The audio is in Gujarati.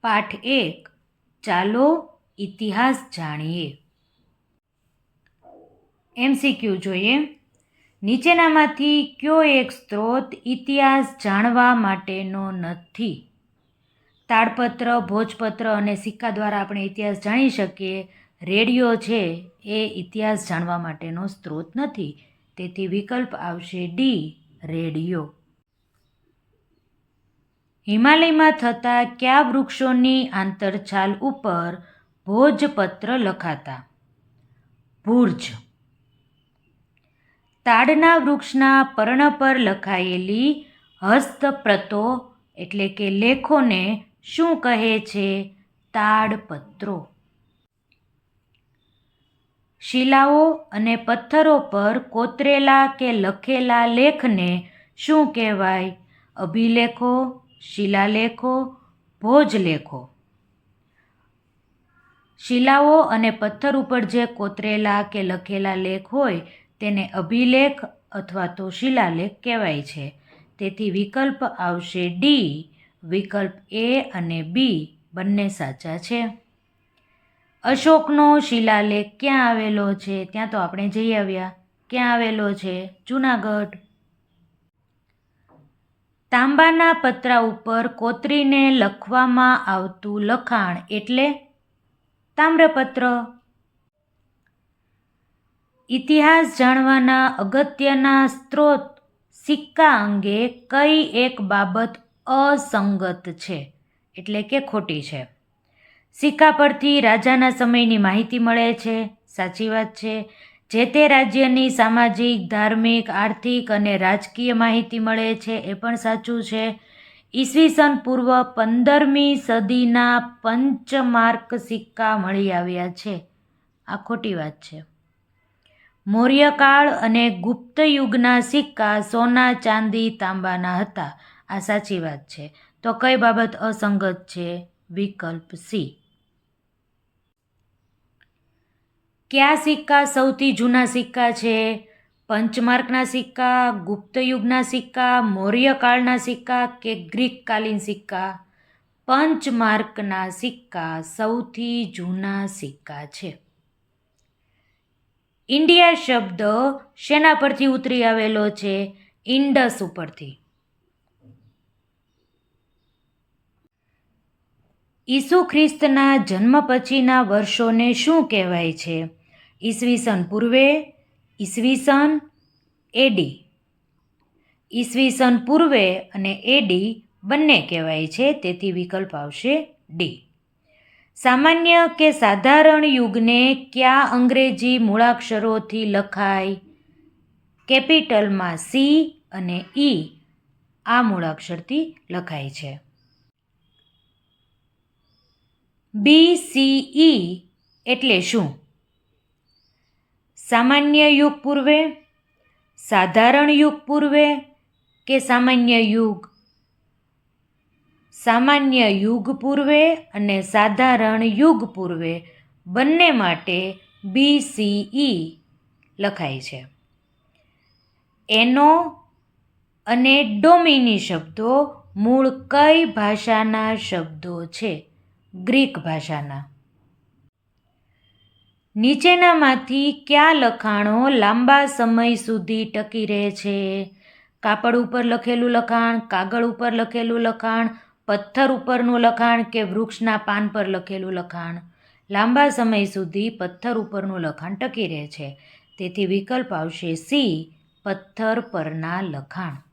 પાઠ 1 ચાલો ઇતિહાસ જાણીએ. MCQ જોઈએ. નીચેનામાંથી કયો એક સ્ત્રોત ઇતિહાસ જાણવા માટેનો નથી? તાડપત્ર, ભોજપત્ર અને સિક્કા દ્વારા આપણે ઇતિહાસ જાણી શકીએ. રેડિયો છે એ ઇતિહાસ જાણવા માટેનો સ્ત્રોત નથી. તેથી વિકલ્પ આવશે ડી, રેડિયો. હિમાલયમાં થતા કયા વૃક્ષોની આંતરછાલ ઉપર ભોજપત્ર લખાતા? ભુર્જ. તાડના વૃક્ષના પર્ણ પર લખાયેલી હસ્તપ્રતો એટલે કે લેખોને શું કહે છે? તાડપત્રો. શિલાઓ અને પથ્થરો પર કોતરેલા કે લખેલા લેખને શું કહેવાય? અભિલેખો, શિલાલેખો, ભોજલેખો. શિલાઓ અને પથ્થર ઉપર જે કોતરેલા કે લખેલા લેખ હોય તેને અભિલેખ અથવા તો શિલાલેખ કહેવાય છે. તેથી વિકલ્પ આવશે ડી. વિકલ્પ એ અને બી બંને સાચા છે. અશોકનો શિલાલેખ ક્યાં આવેલો છે? ત્યાં તો આપણે જઈ આવ્યા. ક્યાં આવેલો છે? જૂનાગઢ. તાંબાના પતરા ઉપર કોતરીને લખવામાં આવતું લખાણ એટલે? તામ્રપત્ર. ઇતિહાસ જાણવાના અગત્યના સ્ત્રોત સિક્કા અંગે કઈ એક બાબત અસંગત છે એટલે કે ખોટી છે? સિક્કા પરથી રાજાના સમયની માહિતી મળે છે. સાચી વાત છે. જે તે રાજ્યની સામાજિક, ધાર્મિક, આર્થિક અને રાજકીય માહિતી મળે છે એ પણ સાચું છે. ઈસવીસન પૂર્વ 15મી સદીના પંચમાર્ક સિક્કા મળી આવ્યા છે. આ ખોટી વાત છે. મૌર્યકાળ અને ગુપ્ત યુગના સિક્કા સોના, ચાંદી, તાંબાના હતા. આ સાચી વાત છે. તો કઈ બાબત અસંગત છે? વિકલ્પ સી. કયા સિક્કા સૌથી જૂના સિક્કા છે? પંચમાર્કના સિક્કા, ગુપ્ત યુગના સિક્કા, મૌર્યકાળના સિક્કા કે ગ્રીકકાલીન સિક્કા? પંચમાર્કના સિક્કા સૌથી જૂના સિક્કા છે. ઇન્ડિયા શબ્દ શેના પરથી ઉતરી આવેલો છે? ઇન્ડસ ઉપરથી. ઈસુ ખ્રિસ્તના જન્મ પછીના વર્ષોને શું કહેવાય છે? ઈસવીસન પૂર્વે, ઈસવીસન, એડી. ઈસવીસન પૂર્વે અને એડી બંને કહેવાય છે. તેથી વિકલ્પ આવશે ડી. સામાન્ય કે સાધારણ યુગને કયા અંગ્રેજી મૂળાક્ષરોથી લખાય? કેપિટલમાં સી અને ઈ આ મૂળાક્ષરથી લખાય છે. BCE એટલે શું? સામાન્ય યુગ પૂર્વે, સાધારણ યુગ પૂર્વે કે સામાન્ય યુગ? સામાન્ય યુગ પૂર્વે અને સાધારણ યુગ પૂર્વે બંને માટે BCE લખાય છે. એનો અને ડોમિની શબ્દો મૂળ કઈ ભાષાના શબ્દો છે? ગ્રીક ભાષાના. નીચેનામાંથી કયા લખાણો લાંબા સમય સુધી ટકી રહે છે? કાપડ ઉપર લખેલું લખાણ, કાગળ ઉપર લખેલું લખાણ, પથ્થર ઉપરનું લખાણ કે વૃક્ષના પાન પર લખેલું લખાણ? લાંબા સમય સુધી પથ્થર ઉપરનું લખાણ ટકી રહે છે. તેથી વિકલ્પ આવશે સી, પથ્થર પરના લખાણ.